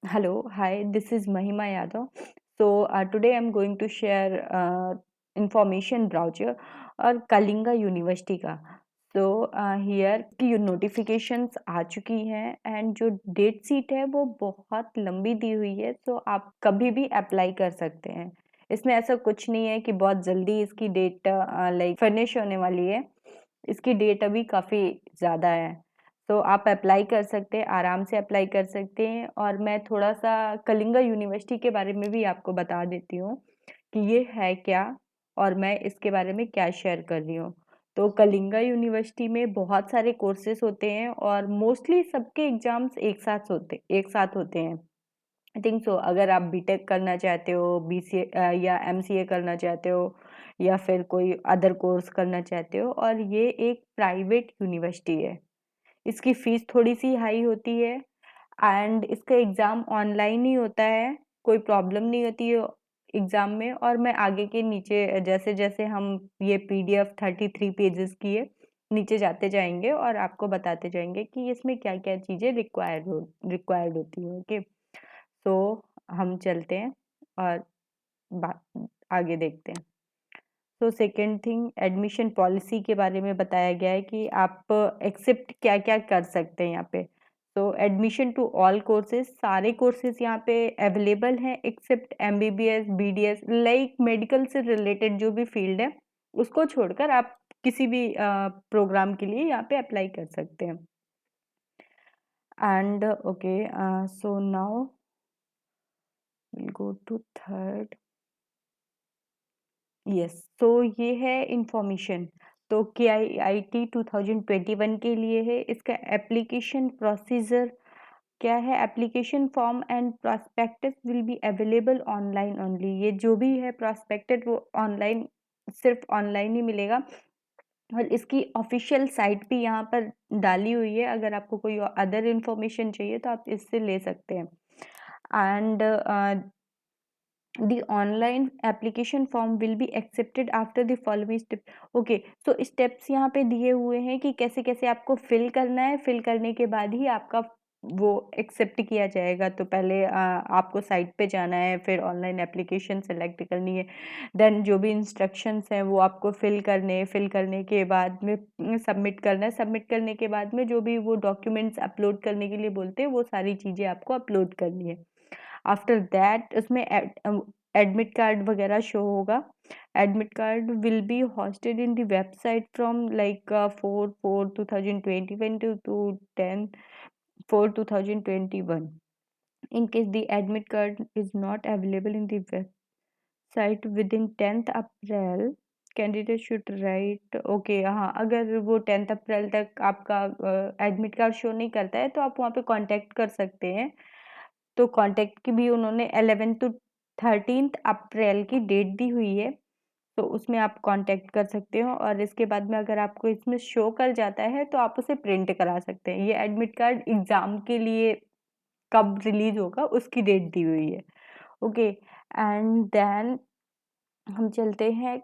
Hello, hi, this is Mahima Yadav. Today I'm going to share information brochure और Kalinga university का। Here की notifications आ चुकी हैं and जो डेट शीट है वो बहुत लंबी दी हुई है, सो आप कभी भी अप्लाई कर सकते हैं। इसमें ऐसा कुछ नहीं है कि बहुत जल्दी इसकी डेट फिनिश होने वाली है। इसकी डेट अभी काफ़ी ज़्यादा है। तो आप अप्लाई कर सकते हैं, आराम से अप्लाई कर सकते हैं। और मैं थोड़ा-सा कलिंगा यूनिवर्सिटी के बारे में भी आपको बता देती हूँ कि ये है क्या और मैं इसके बारे में क्या शेयर कर रही हूँ। तो कलिंगा यूनिवर्सिटी में बहुत सारे कोर्सेज़ होते हैं और मोस्टली सबके एग्ज़ाम्स एक साथ होते हैं। I think so. अगर आप बीटेक करना चाहते हो, बीसीए या एमसीए करना चाहते हो या फिर कोई अदर कोर्स करना चाहते हो, और ये एक प्राइवेट यूनिवर्सिटी है। इसकी फ़ीस थोड़ी-सी हाई होती है एंड इसका एग्ज़ाम ऑनलाइन ही होता है, कोई प्रॉब्लम नहीं होती है एग्ज़ाम में। और मैं आगे के नीचे जैसे-जैसे हम ये पीडीएफ 33 पेजेज़ की है, नीचे जाते जाएँगे और आपको बताते जाएँगे कि इसमें क्या-क्या चीज़ें रिक्वायर्ड होती हैं, ओके। तो हम चलते हैं और बा आगे देखते हैं। तो सेकंड थिंग, एडमिशन पॉलिसी के बारे में बताया गया है कि आप एक्सेप्ट क्या-क्या कर सकते हैं यहाँ पे। तो एडमिशन टू ऑल कोर्सेज़, सारे कोर्सेज़ यहाँ पे अवेलेबल हैं except MBBS, BDS, like medical से रिलेटेड जो भी फील्ड है, उसको छोड़कर आप किसी भी प्रोग्राम के लिए यहाँ पे अप्लाई कर सकते हैं। And okay, so now will go to third. Yes, तो ये है इंफॉर्मेशन। तो KIIT 2021 के लिए है। इसका एप्लीकेशन प्रोसीजर क्या है? Application form and prospectus will be available online only. ये जो भी है प्रॉस्पेक्टस वो ऑनलाइन, सिर्फ ऑनलाइन ही मिलेगा। और इसकी ऑफिशियल साइट भी यहाँ पर डाली हुई है। अगर आपको कोई अदर इंफॉर्मेशन चाहिए तो आप इससे ले सकते हैं। And the online application form will be accepted after the following step। Okay, so steps यहाँ पे दिए हुए हैं कि कैसे कैसे आपको फिल करना है। फिल करने के बाद ही आपका वो एक्सेप्ट किया जाएगा। तो पहले आपको साइट पे जाना है, फिर ऑनलाइन एप्लीकेशन सेलेक्ट करनी है, देन जो भी इंस्ट्रक्शंस हैं वो आपको फिल करने हैं। फिल करने के बाद में सबमिट करना है। सबमिट करने के बाद में जो भी वो डॉक्यूमेंट्स अपलोड करने के लिए बोलते हैं वो सारी चीज़ें आपको अपलोड करनी है। आफ्टर दैट उसमें एडमिट कार्ड वगैरह शो होगा। Admit card will be hosted in the website from like 4/4/2021 to 10/4/2021। In case the admit card is not available in the website within 10th April, candidate should write. Okay, हाँ, अगर वो 10th अप्रैल तक आपका admit card show नहीं करता है तो आप वहाँ पे कांटेक्ट कर सकते हैं। तो कॉन्टैक्ट की भी उन्होंने 11 टू 13 अप्रैल की डेट दी हुई है, तो उसमें आप कॉन्टैक्ट कर सकते हो। और इसके बाद में अगर आपको इसमें शो कर जाता है तो आप उसे प्रिंट करा सकते हैं। ये एडमिट कार्ड एग्ज़ाम के लिए कब रिलीज़ होगा उसकी डेट दी हुई है, ओके। एंड देन हम चलते हैं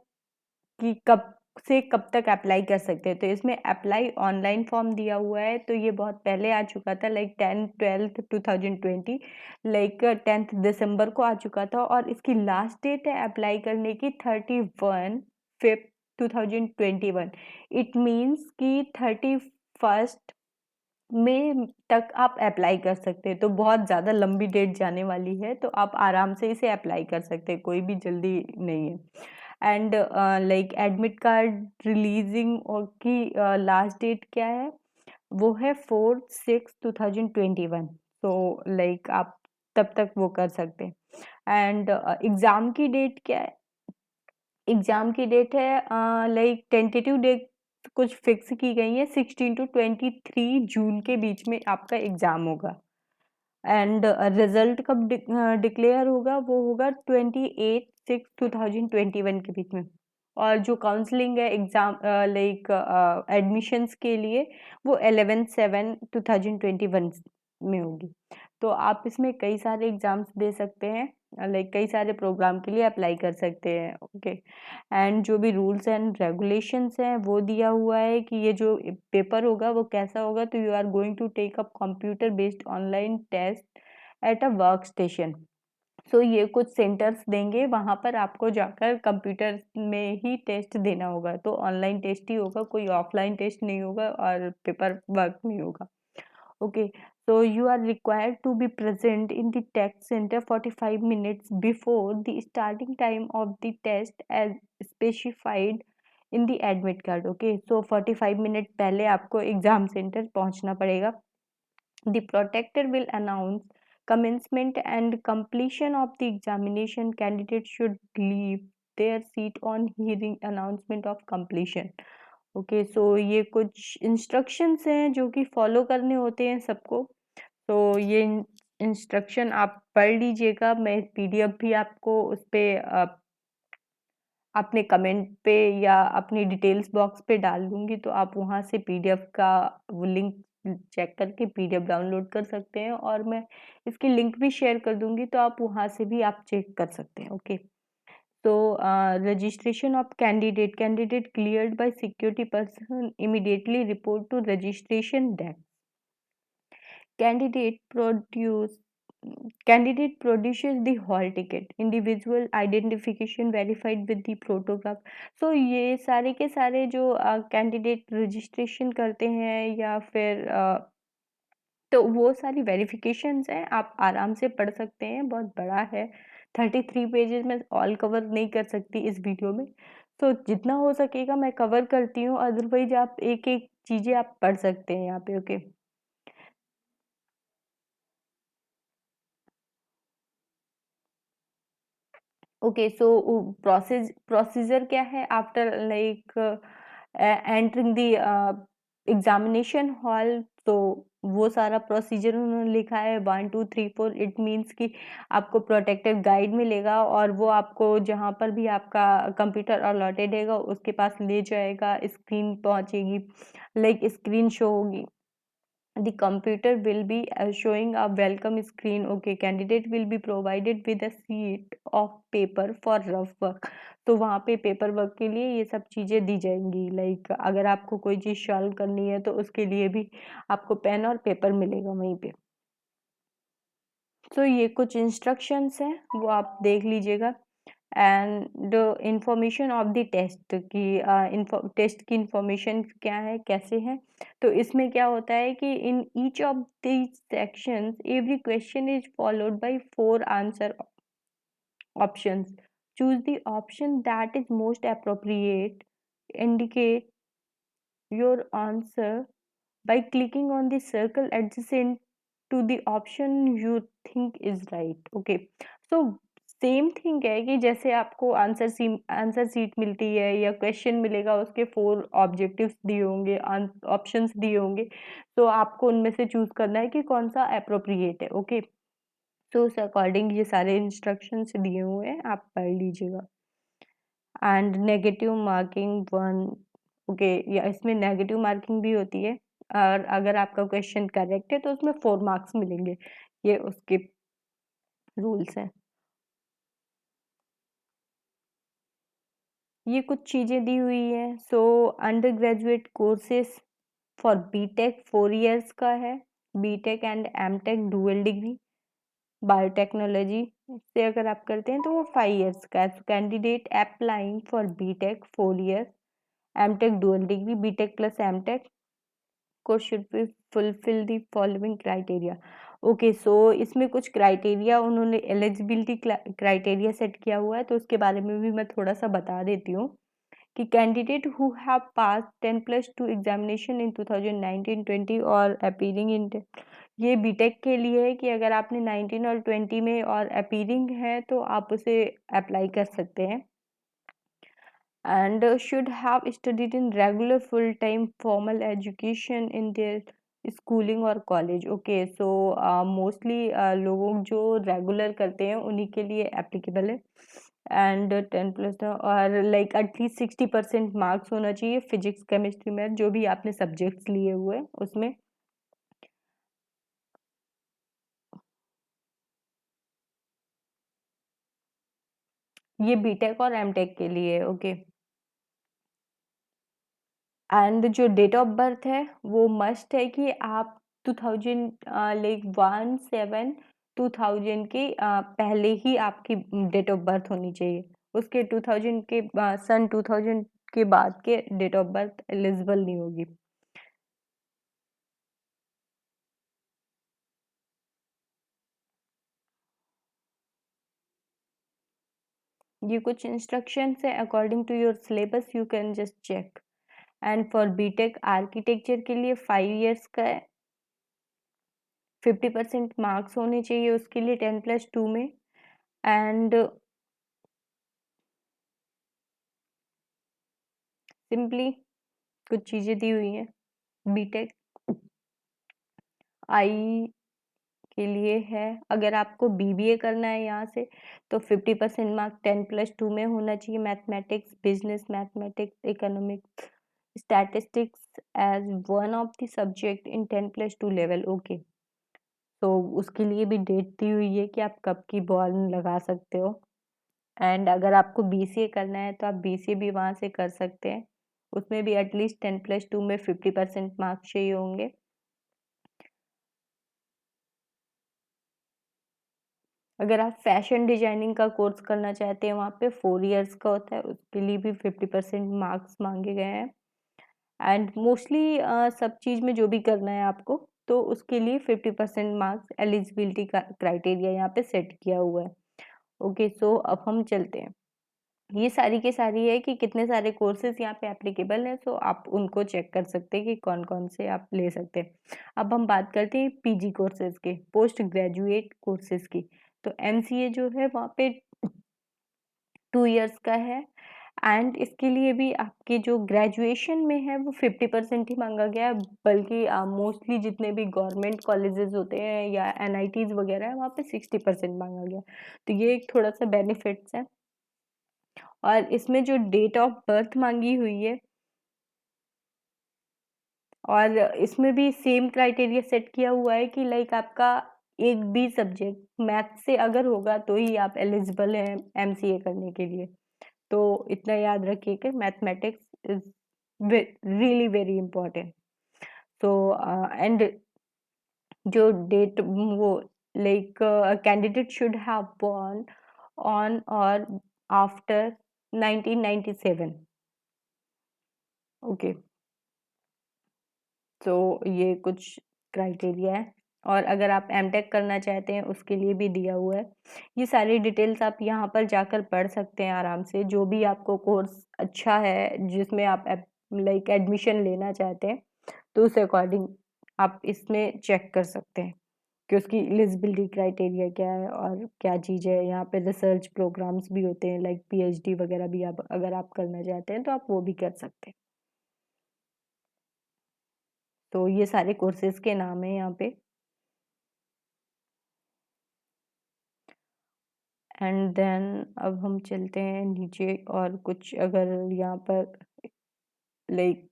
कि कब से कब तक अप्लाई कर सकते हैं। तो इसमें अप्लाई ऑनलाइन फॉर्म दिया हुआ है, तो ये बहुत पहले आ चुका था, लाइक 10/12/2020, लाइक 10th दिसंबर को आ चुका था। और इसकी लास्ट डेट है अप्लाई करने की 31/5/2021। इट मीन्स कि 31st मई तक आप अप्लाई कर सकते हैं। तो बहुत ज़्यादा लंबी डेट जाने वाली है, तो आप आराम से इसे अप्लाई कर सकते हैं, कोई भी जल्दी नहीं है। And like admit card releasing और की लास्ट डेट क्या है? वो है 4/6/2021। तो लाइक आप तब तक वो कर सकते हैं। एंड एग्ज़ाम की डेट क्या है? एग्ज़ाम की डेट है लाइक टेंटेटिव डेट कुछ फिक्स की गई है, 16 टू 23 जून के बीच में आपका एग्ज़ाम होगा। एंड रिज़ल्ट कब डिक्लेयर होगा? वो होगा 28/6/2021 के बीच में। और जो काउंसलिंग है एग्ज़ाम लाइक एडमिशन्स के लिए, वो 11/7/2021 में होगी। तो आप इसमें कई सारे एग्ज़ाम्स दे सकते हैं, लाइक कई सारे प्रोग्राम के लिए अप्लाई कर सकते हैं, ओके। एंड जो भी रूल्स एंड रेगुलेशंस हैं वो दिया हुआ है कि ये जो पेपर होगा वो कैसा होगा। तो you are going to take up computer based online test at a work station. So ये कुछ सेंटर्स देंगे, वहाँ पर आपको जाकर कंप्यूटर में ही टेस्ट देना होगा। तो ऑनलाइन टेस्ट ही होगा, कोई ऑफलाइन टेस्ट नहीं होगा और पेपर वर्क नहीं होगा। Okay, so you are required to be present in the test center 45 minutes before the starting time of the test as specified in the admit card. Okay, so 45 minute पहले आपको exam centre पहुंचना पड़ेगा। The protector will announce commencement and completion of the examination. Candidates should leave their seat on hearing announcement of completion. Okay, so ये कुछ instructions हैं जो कि follow करने होते हैं सबको। तो ये इंस्ट्रक्शन आप पढ़ लीजिएगा, मैं पीडीएफ भी आपको उस पे अपने कमेंट पे या अपनी डिटेल्स बॉक्स पे डाल दूंगी, तो आप वहाँ से पीडीएफ का वो लिंक चेक करके पीडीएफ डाउनलोड कर सकते हैं, और मैं इसकी लिंक भी शेयर कर दूंगी, तो आप वहाँ से भी आप चेक कर सकते हैं। ओके, तो registration of candidate cleared by security person immediately report to registration desk. Candidate produce candidate produces the hall ticket, individual identification verified with the photograph. So ये सारे के सारे जो कैंडिडेट रजिस्ट्रेशन करते हैं या फिर तो वो सारी वेरिफिकेशंस हैं, आप आराम से पढ़ सकते हैं, बहुत बड़ा है। 33 पेजेस में ऑल कवर नहीं कर सकती इस वीडियो में, तो जितना हो सकेगा मैं कवर करती हूँ, अदरवाइज आप एक एक चीज़ें आप पढ़ सकते हैं यहाँ पे। ओके, ओके, सो प्रोसीजर क्या है after like entering the examination hall. तो वो सारा प्रोसीजर उन्होंने लिखा है 1 2 3 4। इट मीन्स कि आपको प्रोटेक्टेड गाइड मिलेगा, और वो आपको जहाँ पर भी आपका कंप्यूटर अलॉटेड हैगा उसके पास ले जाएगा, स्क्रीन पहुंचेगी, लाइक स्क्रीन शो होगी। The computer will be showing a welcome screen. Okay, candidate will be provided with a sheet of paper for rough work. तो वहाँ पे पेपर वर्क के लिए ये सब चीज़ें दी जाएंगी, लाइक अगर आपको कोई चीज़ सॉल्व करनी है तो उसके लिए भी आपको पेन और पेपर मिलेगा वहीं पे। तो ये कुछ इंस्ट्रक्शंस हैं, वो आप देख लीजिएगा। And information of the test की टेस्ट की इंफॉर्मेशन क्या है, कैसे है। तो इसमें क्या होता है कि in each of the sections every question is followed by 4 answer options. Choose the option that is most appropriate. Indicate your answer by clicking on the circle adjacent to the option you think is right. Okay, so same thing है कि जैसे आपको answer sheet मिलती है या question मिलेगा, उसके 4 objectives दिए होंगे, ऑप्शंस दिए होंगे, तो आपको उनमें से चूज करना है कि कौन सा अप्रोप्रिएट है। ओके, तो उस अकॉर्डिंग ये सारे इंस्ट्रक्शंस दिए हुए हैं, आप पढ़ लीजिएगा। And negative marking 1। ओके, या इसमें नेगेटिव मार्किंग भी होती है, और अगर आपका क्वेश्चन करेक्ट है तो उसमें 4 मार्क्स मिलेंगे। ये उसके रूल्स हैं। ये कुछ चीज़ें दी हुई हैं। So under graduate courses for BTech 4 years का है, BTech and MTech dual degree. Biotechnology से अगर आप करते हैं तो वो 5 इयर्स का है। Candidate applying for BTech 4 years, MTech dual degree, BTech plus MTech course should be fulfil the following criteria. Okay, so इसमें कुछ क्राइटेरिया उन्होंने एलिजिबिलिटी क्राइटेरिया सेट किया हुआ है, तो उसके बारे में भी मैं थोड़ा सा बता देती हूँ कि candidate who have pass 10+2 examination in 2019-20 और अपीयरिंग इन, ये बीटेक के लिए है कि अगर आपने 19 और 20 में और अपीयरिंग है तो आप उसे अप्लाई कर सकते हैं। and should have studied in regular full-time formal education in their schooling or college. Okay, so mostly लोगों जो रेगुलर करते हैं उन्हीं के लिए एप्लीकेबल है। एंड 10+ और लाइक एटलीस्ट 60% मार्क्स होना चाहिए फिजिक्स केमिस्ट्री मैथ जो भी आपने सब्जेक्ट्स लिए हुए हैं उसमें। ये बीटेक और एमटेक के लिए। ओके, एंड जो डेट ऑफ बर्थ है वो मस्ट है कि आप 2000 लाइक 1/7 2000 के पहले ही आपकी डेट ऑफ बर्थ होनी चाहिए। उसके 2000 के सन 2000 के बाद के डेट ऑफ बर्थ एलिजिबल नहीं होगी। ये कुछ इंस्ट्रक्शंस है, according to your syllabus you can just check. And for BTech architecture के लिए 5 इयर्स का है, 50% मार्क्स होने चाहिए उसके लिए 10+2 में। एंड सिंपली कुछ चीज़ें दी हुई हैं। बीटेक आई के लिए है, अगर आपको बीबीए करना है यहाँ से तो 50% मार्क 10+2 में होना चाहिए। Mathematics, business mathematics, economics, statistics as one of the subject in 10+2 level. Okay, तो उसके लिए भी डेट दी हुई है कि आप कब की बॉल लगा सकते हो। एंड अगर आपको बीसीए करना है तो आप बीसीए भी वहाँ से कर सकते हैं, उसमें भी एटलीस्ट 10+2 में 50% मार्क्स चाहिए होंगे। अगर आप फैशन डिजाइनिंग का कोर्स करना चाहते हैं वहाँ पे 4 इयर्स का होता है, उसके लिए भी 50% मार्क्स मांगे गए हैं। एंड मोस्टली सब चीज़ में जो भी करना है आपको तो उसके लिए 50% मार्क्स एलिजिबिलिटी का क्राइटेरिया यहाँ पे सेट किया हुआ है। ओके, सो अब हम चलते हैं। ये सारी की सारी है कि कितने सारे कोर्सेज यहाँ पे एप्लीकेबल हैं, सो आप उनको चेक कर सकते हैं कि कौन कौन से आप ले सकते हैं। अब हम बात करते हैं पीजी कोर्सेज के, पोस्ट ग्रेजुएट कोर्सेज की। तो एमसीए जो है वहाँ पे 2 इयर्स का है। एंड इसके लिए भी आपके जो ग्रेजुएशन में है वो 50% ही मांगा गया है, बल्कि मोस्टली जितने भी गवर्नमेंट कॉलेजेस होते हैं या एनआईटीज वगैरह है वहाँ पे 60% मांगा गया। तो ये एक थोड़ा सा बेनिफिट्स है। और इसमें जो डेट ऑफ बर्थ मांगी हुई है, और इसमें भी सेम क्राइटेरिया सेट किया हुआ है कि लाइक आपका एक भी सब्जेक्ट मैथ से अगर होगा तो ही आप एलिजिबल हैं एमसीए करने के लिए। तो इतना याद रखिए कि mathematics is really very important. So and जो डेट वो like candidate should have born on और आफ्टर 1997। ओके, तो ये कुछ क्राइटेरिया है। और अगर आप एमटेक करना चाहते हैं उसके लिए भी दिया हुआ है। ये सारी डिटेल्स आप यहाँ पर जाकर पढ़ सकते हैं आराम से, जो भी आपको कोर्स अच्छा है जिसमें आप लाइक एडमिशन लेना चाहते हैं तो उस अकॉर्डिंग आप इसमें चेक कर सकते हैं कि उसकी एलिजिबिलिटी क्राइटेरिया क्या है और क्या चीज़ है। यहाँ पे रिसर्च प्रोग्राम्स भी होते हैं, लाइक पीएचडी वगैरह भी आप अगर आप करना चाहते हैं तो आप वो भी कर सकते हैं। तो ये सारे कोर्सेज के नाम है यहाँ पे। एंड देन अब हम चलते हैं नीचे, और कुछ अगर यहाँ पर लाइक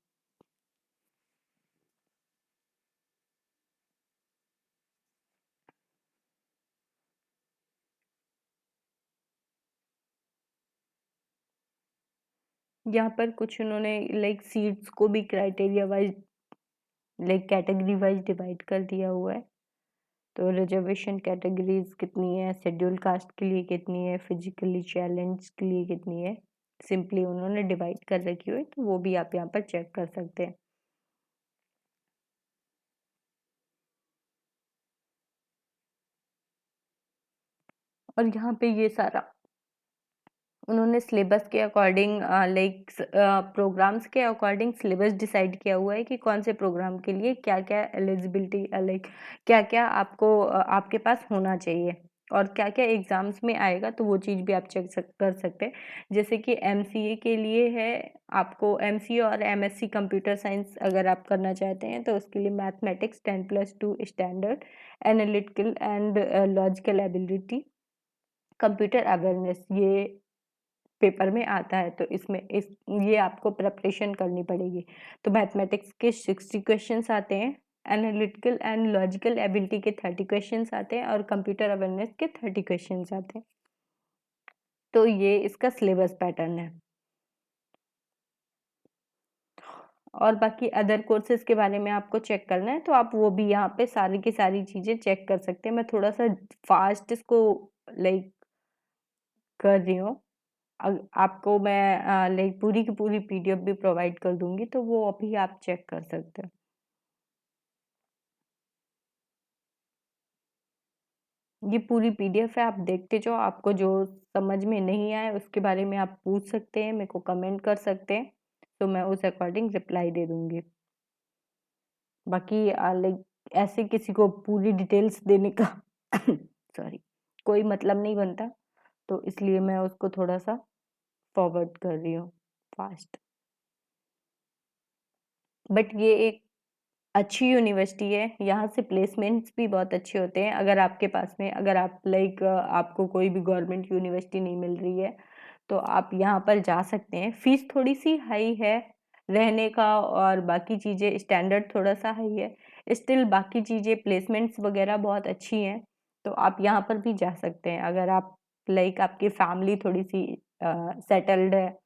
यहाँ पर कुछ उन्होंने लाइक सीट्स को भी criteria wise like category wise divide कर दिया हुआ है। तो रिजर्वेशन कैटेगरीज कितनी है, शेड्यूल कास्ट के लिए कितनी है, फिजिकली चैलेंज के लिए कितनी है, सिंपली उन्होंने डिवाइड कर रखी हुई है, तो वो भी आप यहाँ पर चेक कर सकते हैं। और यहाँ पे ये सारा उन्होंने सिलेबस के अकॉर्डिंग लाइक प्रोग्राम्स के अकॉर्डिंग सिलेबस डिसाइड किया हुआ है कि कौन से प्रोग्राम के लिए क्या क्या एलिजिबिलिटी लाइक क्या क्या आपको आपके पास होना चाहिए और क्या क्या एग्जाम्स में आएगा, तो वो चीज़ भी आप कर सकते हैं। जैसे कि एमसीए के लिए है, आपको एमसीए और एमएससी कंप्यूटर साइंस अगर आप करना चाहते हैं तो उसके लिए mathematics 10+2 standard, analytical and logical ability, computer awareness, ये पेपर में आता है। तो इसमें इस ये आपको प्रिपरेशन करनी पड़ेगी। तो मैथमेटिक्स के 60 क्वेश्चंस आते हैं, एनालिटिकल एंड लॉजिकल एबिलिटी के 30 क्वेश्चंस आते हैं और कंप्यूटर अवेयरनेस के 30 क्वेश्चंस आते हैं। तो ये इसका सिलेबस पैटर्न है। और बाकी अदर कोर्सेज के बारे में आपको चेक करना है तो आप वो भी यहाँ पे सारी की सारी चीज़ें चेक कर सकते हैं। मैं थोड़ा सा फास्ट इसको लाइक कर रही हूँ। आपको मैं लाइक पूरी की पूरी पीडीएफ भी प्रोवाइड कर दूंगी तो वो अभी आप चेक कर सकते हैं। ये पूरी पीडीएफ है, आप देखते जाओ। आपको जो समझ में नहीं आए उसके बारे में आप पूछ सकते हैं, मेरे को कमेंट कर सकते हैं, तो मैं उस अकॉर्डिंग रिप्लाई दे दूंगी। बाकी लाइक ऐसे किसी को पूरी डिटेल्स देने का सॉरी कोई मतलब नहीं बनता, तो इसलिए मैं उसको थोड़ा सा फॉरवर्ड कर रही हूँ फास्ट। बट ये एक अच्छी यूनिवर्सिटी है, यहाँ से प्लेसमेंट्स भी बहुत अच्छे होते हैं। अगर आपके पास में अगर आप लाइक आपको कोई भी गवर्नमेंट यूनिवर्सिटी नहीं मिल रही है तो आप यहाँ पर जा सकते हैं। फीस थोड़ी सी हाई है, रहने का और बाकी चीज़ें स्टैंडर्ड थोड़ा सा हाई है, स्टिल बाकी चीज़ें प्लेसमेंट्स वगैरह बहुत अच्छी हैं, तो आप यहाँ पर भी जा सकते हैं। अगर आप लाइक आपकी फैमिली थोड़ी सी सेटल्ड है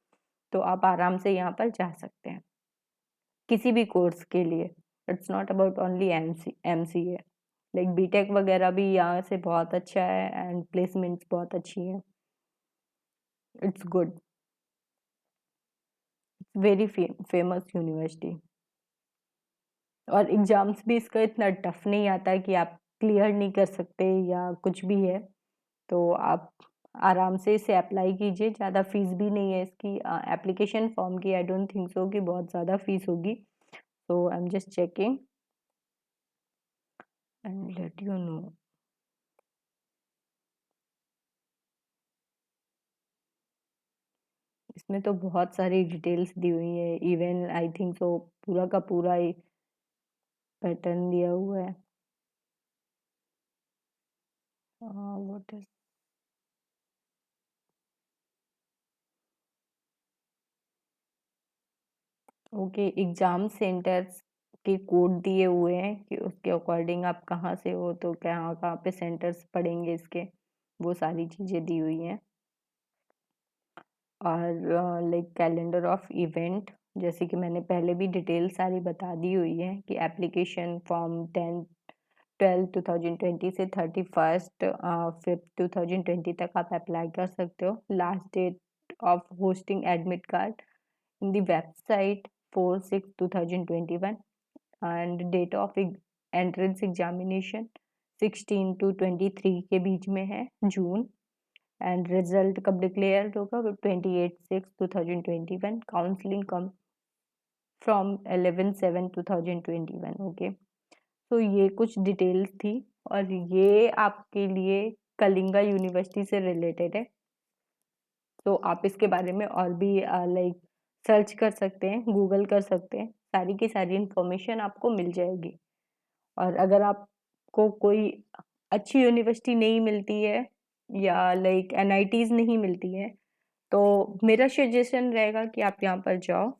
तो आप आराम से यहाँ पर जा सकते हैं किसी भी कोर्स के लिए। It's not about only MCA, like BTech वगैरह भी यहाँ से बहुत अच्छा है एंड प्लेसमेंट्स बहुत अच्छी हैं। It's good, very famous university. और एग्जाम्स भी इसका इतना टफ नहीं आता है कि आप क्लियर नहीं कर सकते या कुछ भी है, तो आप आराम से इसे अप्लाई कीजिए। ज़्यादा फीस भी नहीं है इसकी। एप्लीकेशन फॉर्म की आई डोंट थिंक सो कि बहुत ज़्यादा फीस होगी, so I'm just checking and let you know. इसमें तो बहुत सारी डिटेल्स दी हुई है, इवन आई थिंक सो पूरा का पूरा ही पैटर्न दिया हुआ है। What is okay, exam centres के कोड दिए हुए हैं कि उसके अकॉर्डिंग आप कहाँ से हो तो कहाँ कहाँ पे सेंटर्स पड़ेंगे इसके, वो सारी चीज़ें दी हुई हैं। और लाइक कैलेंडर ऑफ इवेंट, जैसे कि मैंने पहले भी डिटेल सारी बता दी हुई है कि एप्लीकेशन फॉर्म 10/12/2020 से 31/5/2020 तक आप अप्लाई कर सकते हो। Last date of hosting admit card in the website 4/6/2021 and date of entrance examination 16 to 23 के बीच में है, जून। एंड रिजल्ट कब डिक्लेयर होगा, वो 28/6/2021। Counselling come from 11/7/2021। ओके, तो ये कुछ डिटेल्स थी और ये आपके लिए कलिंगा यूनिवर्सिटी से रिलेटेड है, तो आप इसके बारे में और भी लाइक सर्च कर सकते हैं, गूगल कर सकते हैं, सारी की सारी इंफॉर्मेशन आपको मिल जाएगी। और अगर आपको कोई अच्छी यूनिवर्सिटी नहीं मिलती है या लाइक एनआईटीज नहीं मिलती है तो मेरा सजेशन रहेगा कि आप यहाँ पर जाओ,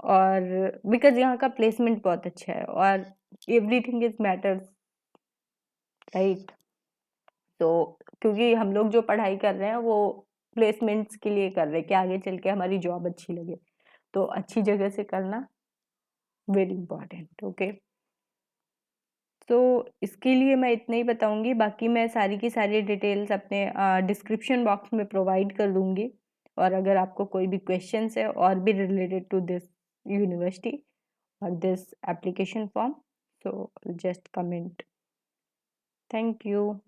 और बिकॉज यहाँ का प्लेसमेंट बहुत अच्छा है और एवरीथिंग इज मैटर्स, राइट। तो क्योंकि हम लोग जो पढ़ाई कर रहे हैं वो प्लेसमेंट्स के लिए कर रहे हैं कि आगे चल के हमारी जॉब अच्छी लगे, तो अच्छी जगह से करना वेरी इंपॉर्टेंट। ओके, तो इसके लिए मैं इतना ही बताऊंगी, बाकी मैं सारी की सारी डिटेल्स अपने डिस्क्रिप्शन बॉक्स में प्रोवाइड कर दूंगी। और अगर आपको कोई भी क्वेश्चंस है और भी रिलेटेड टू दिस यूनिवर्सिटी और this application form, so just comment. Thank you.